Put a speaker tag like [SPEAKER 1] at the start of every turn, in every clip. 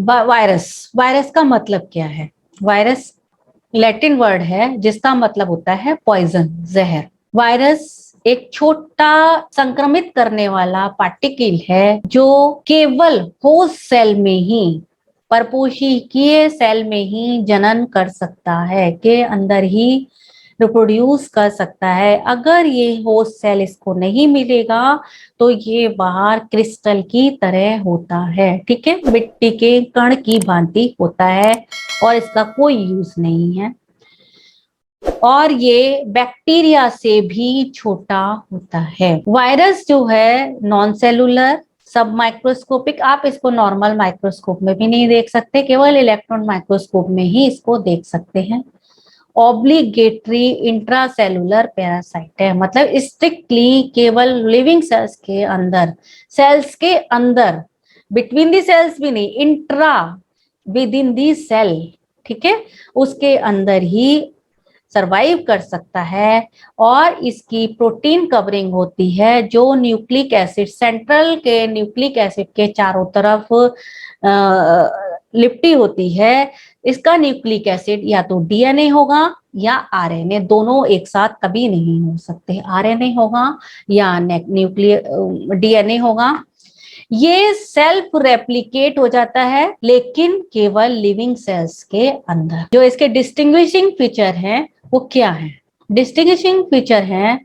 [SPEAKER 1] Virus, virus का मतलब क्या है? वायरस लैटिन वर्ड है जिसका मतलब होता है पॉइजन, जहर। वायरस एक छोटा संक्रमित करने वाला पार्टिकल है जो केवल होस्ट सेल में ही, परपोषिकीय सेल में ही जनन कर सकता है, के अंदर ही रिप्रोड्यूस कर सकता है। अगर ये होस्ट सेल इसको नहीं मिलेगा तो ये बाहर क्रिस्टल की तरह होता है, ठीक है, मिट्टी के कण की भांति होता है और इसका कोई यूज नहीं है। और ये बैक्टीरिया से भी छोटा होता है। वायरस जो है नॉन सेलुलर, सब माइक्रोस्कोपिक, आप इसको नॉर्मल माइक्रोस्कोप में भी नहीं देख सकते, केवल इलेक्ट्रॉन माइक्रोस्कोप में ही इसको देख सकते हैं। ऑब्लिगेटरी इंट्रासेलुलर पैरासाइट है, मतलब स्ट्रिक्टली केवल लिविंग सेल्स के अंदर, सेल्स के अंदर, बिटवीन दी सेल्स भी नहीं, intra, within the cell, ठीक है, उसके अंदर ही सरवाइव कर सकता है। और इसकी प्रोटीन कवरिंग होती है जो न्यूक्लिक एसिड, सेंट्रल के न्यूक्लिक एसिड के चारों तरफ लिपटी होती है। इसका न्यूक्लिक एसिड या तो डीएनए होगा या आरएनए, दोनों एक साथ कभी नहीं हो सकते। आरएनए होगा या डीएनए होगा। ये सेल्फ रेप्लिकेट हो जाता है लेकिन केवल लिविंग सेल्स के अंदर। जो इसके डिस्टिंग्विशिंग फीचर हैं वो क्या है? डिस्टिंग्विशिंग फीचर है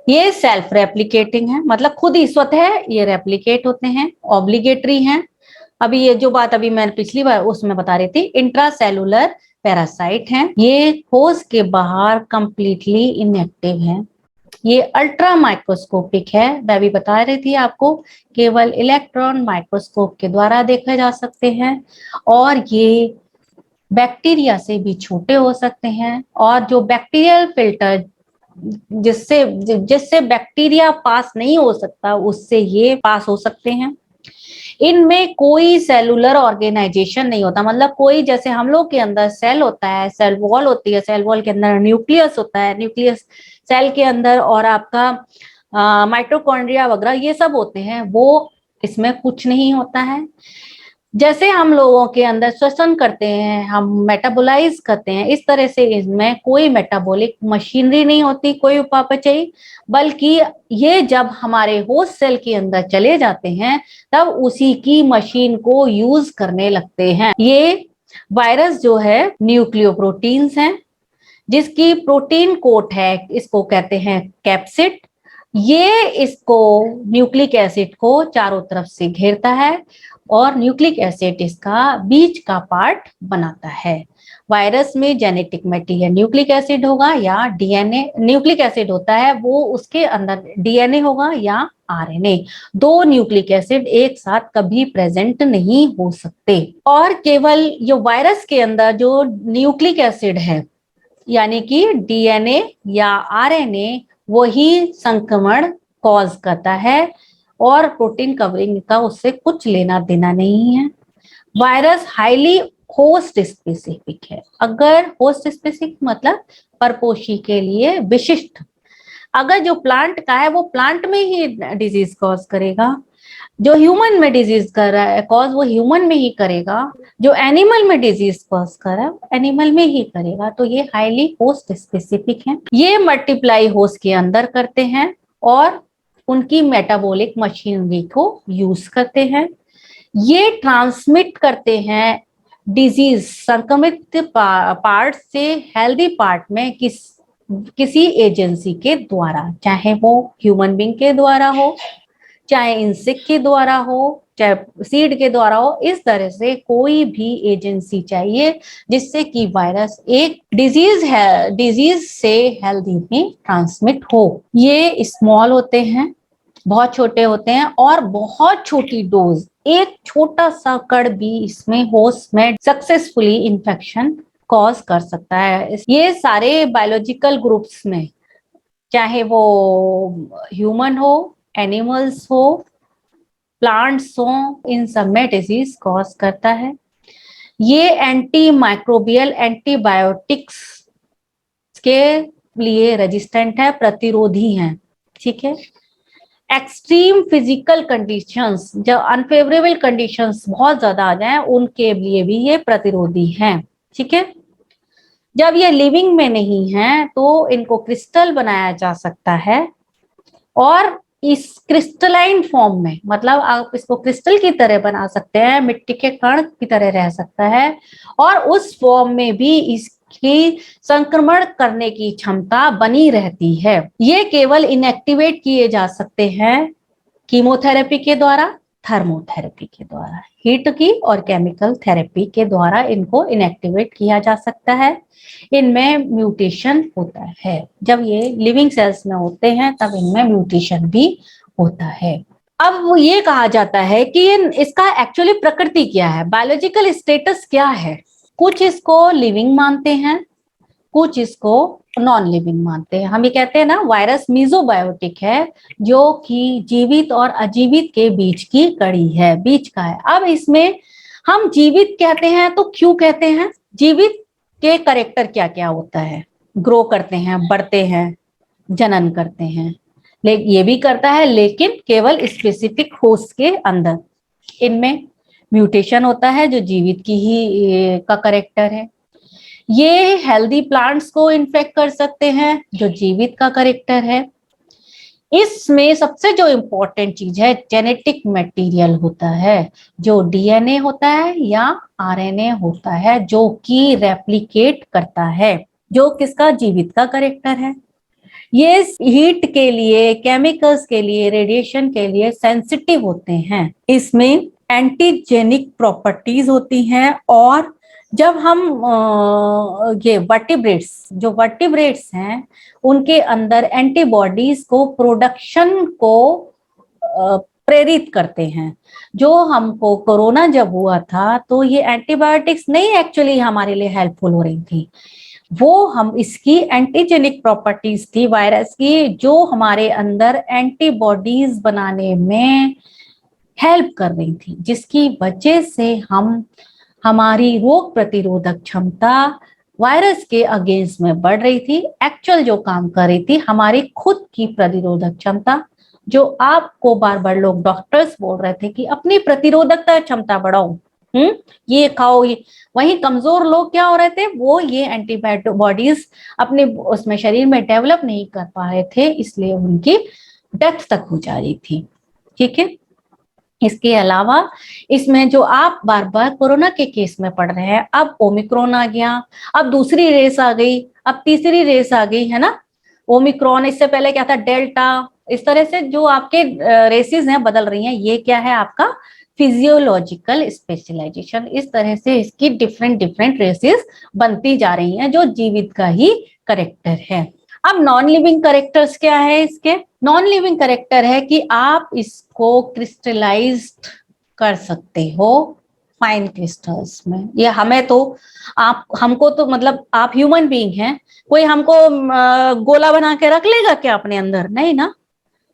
[SPEAKER 1] ये सेल्फ रेप्लिकेटिंग है, मतलब खुद ही स्वतः ये रेप्लिकेट होते हैं। ऑब्लिगेटरी हैं, अभी ये जो बात अभी मैंने पिछली बार उसमें बता रही थी, इंट्रासेलुलर पैरासाइट हैं। ये होस्ट के बाहर कंप्लीटली इनएक्टिव हैं। ये अल्ट्रा माइक्रोस्कोपिक है, मैं भी बता रही थी आपको, केवल इलेक्ट्रॉन माइक्रोस्कोप के द्वारा देखे जा सकते हैं। और ये बैक्टीरिया से भी छोटे हो सकते हैं। और जो बैक्टीरियल फिल्टर, जिससे जिससे बैक्टीरिया पास नहीं हो सकता, उससे ये पास हो सकते हैं। इनमें कोई सेलुलर ऑर्गेनाइजेशन नहीं होता, मतलब कोई, जैसे हम लोग के अंदर सेल होता है, सेल वॉल होती है, सेल वॉल के अंदर न्यूक्लियस होता है, न्यूक्लियस सेल के अंदर, और आपका माइटोकॉन्ड्रिया वगैरह ये सब होते हैं, वो इसमें कुछ नहीं होता है। जैसे हम लोगों के अंदर श्वसन करते हैं, हम मेटाबोलाइज करते हैं, इस तरह से इसमें कोई मेटाबॉलिक मशीनरी नहीं होती, कोई उपापचयी, बल्कि ये जब हमारे होस्ट सेल के अंदर चले जाते हैं तब उसी की मशीन को यूज करने लगते हैं। ये वायरस जो है न्यूक्लियोप्रोटीन्स हैं, जिसकी प्रोटीन कोट है, इसको कहते हैं कैप्सिड। ये इसको न्यूक्लिक एसिड को चारों तरफ से घेरता है और न्यूक्लिक एसिड इसका बीच का पार्ट बनाता है। वायरस में जेनेटिक मटेरियल न्यूक्लिक एसिड होगा या डीएनए, न्यूक्लिक एसिड होता है वो, उसके अंदर डीएनए होगा या आरएनए। दो न्यूक्लिक एसिड एक साथ कभी प्रेजेंट नहीं हो सकते। और केवल ये वायरस के अंदर जो न्यूक्लिक एसिड है, यानी कि डीएनए या आरएनए, वही संक्रमण कॉज करता है और प्रोटीन कवरिंग का उससे कुछ लेना देना नहीं है। वायरस हाईली होस्ट स्पेसिफिक है। अगर होस्ट स्पेसिफिक मतलब परपोषी के लिए विशिष्ट, अगर जो प्लांट का है वो प्लांट में ही डिजीज कॉज करेगा, जो ह्यूमन में डिजीज कर रहा है कॉज वो ह्यूमन में ही करेगा, जो एनिमल में डिजीज कॉज कर रहा है एनिमल में ही करेगा। तो ये हाईली होस्ट स्पेसिफिक है। ये मल्टीप्लाई होस्ट के अंदर करते हैं और उनकी मेटाबॉलिक मशीनरी को यूज करते हैं। ये ट्रांसमिट करते हैं डिजीज संक्रमित पार्ट से हेल्दी पार्ट में किसी एजेंसी के द्वारा, चाहे वो ह्यूमन बींग के द्वारा हो, चाहे इंसेक्ट के द्वारा हो, चाहे सीड के द्वारा हो। इस तरह से कोई भी एजेंसी चाहिए जिससे कि वायरस एक डिजीज से हेल्दी में ट्रांसमिट हो। ये स्मॉल होते हैं, बहुत छोटे होते हैं और बहुत छोटी डोज, एक छोटा सा कण भी इसमें होस्ट में सक्सेसफुली इन्फेक्शन कॉज कर सकता है। ये सारे बायोलॉजिकल ग्रुप्स में, चाहे वो ह्यूमन हो, एनिमल्स हो, प्लांट्स हो, इन सब में डिजीज कॉज करता है। ये एंटी माइक्रोबियल एंटीबायोटिक्स के लिए रेजिस्टेंट है, प्रतिरोधी हैं, ठीक है। एक्सट्रीम फिजिकल कंडीशंस, जो अनफेवरेबल कंडीशंस बहुत ज्यादा आ जाए उनके लिए भी ये प्रतिरोधी हैं। ठीक है, जब ये लिविंग में नहीं है तो इनको क्रिस्टल बनाया जा सकता है और इस क्रिस्टलाइन फॉर्म में, मतलब आप इसको क्रिस्टल की तरह बना सकते हैं, मिट्टी के कण की तरह रह सकता है और उस फॉर्म में भी इसकी संक्रमण करने की क्षमता बनी रहती है। ये केवल इनएक्टिवेट किए जा सकते हैं कीमोथेरेपी के द्वारा, थर्मोथेरेपी के द्वारा, हीट की और केमिकल थेरेपी के द्वारा इनको इनएक्टिवेट किया जा सकता है। इनमें म्यूटेशन होता है, जब ये लिविंग सेल्स में होते हैं तब इनमें म्यूटेशन भी होता है। अब ये कहा जाता है कि इसका एक्चुअली प्रकृति क्या है, बायोलॉजिकल स्टेटस क्या है। कुछ इसको लिविंग मानते हैं, कुछ इसको नॉन लिविंग मानते हैं। हम ये कहते हैं ना वायरस मीजोबायोटिक है, जो कि जीवित और अजीवित के बीच की कड़ी है, बीच का है। अब इसमें हम जीवित कहते हैं तो क्यों कहते हैं, जीवित के करेक्टर क्या क्या होता है, ग्रो करते हैं, बढ़ते हैं, जनन करते हैं, ये भी करता है लेकिन केवल स्पेसिफिक होस्ट के अंदर। इनमें म्यूटेशन होता है जो जीवित की ही का करेक्टर है। ये हेल्दी प्लांट्स को इन्फेक्ट कर सकते हैं जो जीवित का करेक्टर है। इसमें सबसे जो इम्पोर्टेंट चीज है जेनेटिक मटेरियल होता है, जो डीएनए होता है या आरएनए होता है, जो कि रेप्लिकेट करता है, जो किसका, जीवित का करेक्टर है। ये हीट के लिए, केमिकल्स के लिए, रेडिएशन के लिए सेंसिटिव होते हैं। इसमें एंटीजेनिक प्रॉपर्टीज होती हैं और जब हम ये वर्टिब्रेट्स, जो वर्टिब्रेट्स हैं उनके अंदर एंटीबॉडीज को प्रोडक्शन को प्रेरित करते हैं। जो हमको कोरोना जब हुआ था तो ये एंटीबायोटिक्स नहीं एक्चुअली हमारे लिए हेल्पफुल हो रही थी, वो हम इसकी एंटीजेनिक प्रॉपर्टीज थी वायरस की, जो हमारे अंदर एंटीबॉडीज बनाने में हेल्प कर रही थी, जिसकी वजह से हम हमारी रोग प्रतिरोधक क्षमता वायरस के अगेंस्ट में बढ़ रही थी। एक्चुअल जो काम कर रही थी हमारी खुद की प्रतिरोधक क्षमता, जो आपको बार बार लोग डॉक्टर्स बोल रहे थे कि अपनी प्रतिरोधकता क्षमता बढ़ाओ, ये खाओ, ये, वही कमजोर लोग क्या हो रहे थे, वो ये एंटीबॉडीज अपने उसमें शरीर में डेवलप नहीं कर पा रहे थे, इसलिए उनकी डेथ तक हो जा रही थी। ठीक है, इसके अलावा इसमें जो आप बार बार कोरोना के केस में पढ़ रहे हैं, अब ओमिक्रॉन आ गया, अब दूसरी रेस आ गई, अब तीसरी रेस आ गई है ना, ओमिक्रॉन, इससे पहले क्या था डेल्टा, इस तरह से जो आपके रेसेस हैं बदल रही हैं। ये क्या है, आपका फिजियोलॉजिकल स्पेशलाइजेशन। इस तरह से इसकी डिफरेंट डिफरेंट रेसेस बनती जा रही हैं जो जीवित का ही करेक्टर है। अब नॉन लिविंग करेक्टर्स क्या है इसके, नॉन लिविंग करेक्टर है कि आप इसको क्रिस्टलाइज्ड कर सकते हो फाइन क्रिस्टल्स में। ये हमें तो, आप हमको तो, मतलब आप ह्यूमन बीइंग हैं, कोई हमको गोला बना के रख लेगा क्या अपने अंदर, नहीं ना,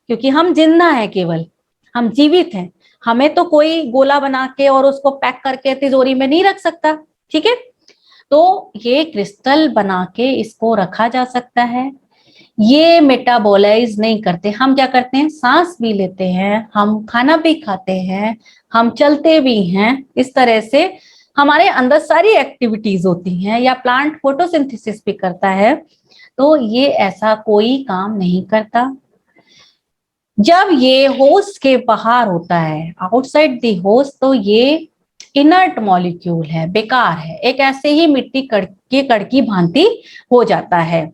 [SPEAKER 1] क्योंकि हम जिंदा हैं, केवल हम जीवित हैं, हमें तो कोई गोला बना के और उसको पैक करके तिजोरी में नहीं रख सकता। ठीक है, तो ये क्रिस्टल बना के इसको रखा जा सकता है। ये मेटाबोलाइज नहीं करते, हम क्या करते हैं, सांस भी लेते हैं, हम खाना भी खाते हैं, हम चलते भी हैं, इस तरह से हमारे अंदर सारी एक्टिविटीज होती हैं, या प्लांट फोटोसिंथेसिस भी करता है, तो ये ऐसा कोई काम नहीं करता। जब ये होस्ट के बाहर होता है, आउटसाइड द होस्ट, तो ये इनर्ट मॉलिक्यूल है, बेकार है, एक ऐसे ही मिट्टी के कण की भांति हो जाता है।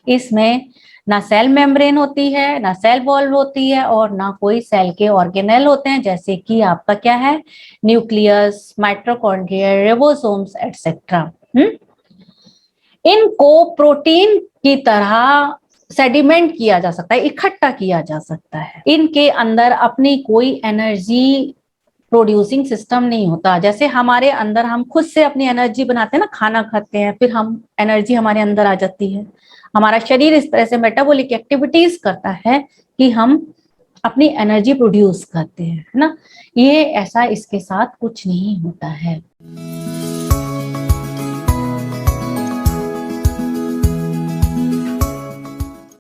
[SPEAKER 1] इसमें ना सेल मेम्ब्रेन होती है, ना सेल वॉल होती है, और ना कोई सेल के ऑर्गेनेल होते हैं, जैसे कि आपका क्या है, न्यूक्लियस, माइटोकॉन्ड्रिया, रिबोसोम्स एटसेट्रा। इनको प्रोटीन की तरह सेडिमेंट किया जा सकता है, इकट्ठा किया जा सकता है। इनके अंदर अपनी कोई एनर्जी प्रोड्यूसिंग सिस्टम नहीं होता, जैसे हमारे अंदर हम खुद से अपनी एनर्जी बनाते हैं ना, खाना खाते हैं फिर हम एनर्जी हमारे अंदर आ जाती है। हमारा शरीर इस तरह से मेटाबॉलिक एक्टिविटीज करता है कि हम अपनी एनर्जी प्रोड्यूस करते हैं, है ना। ये ऐसा इसके साथ कुछ नहीं होता है।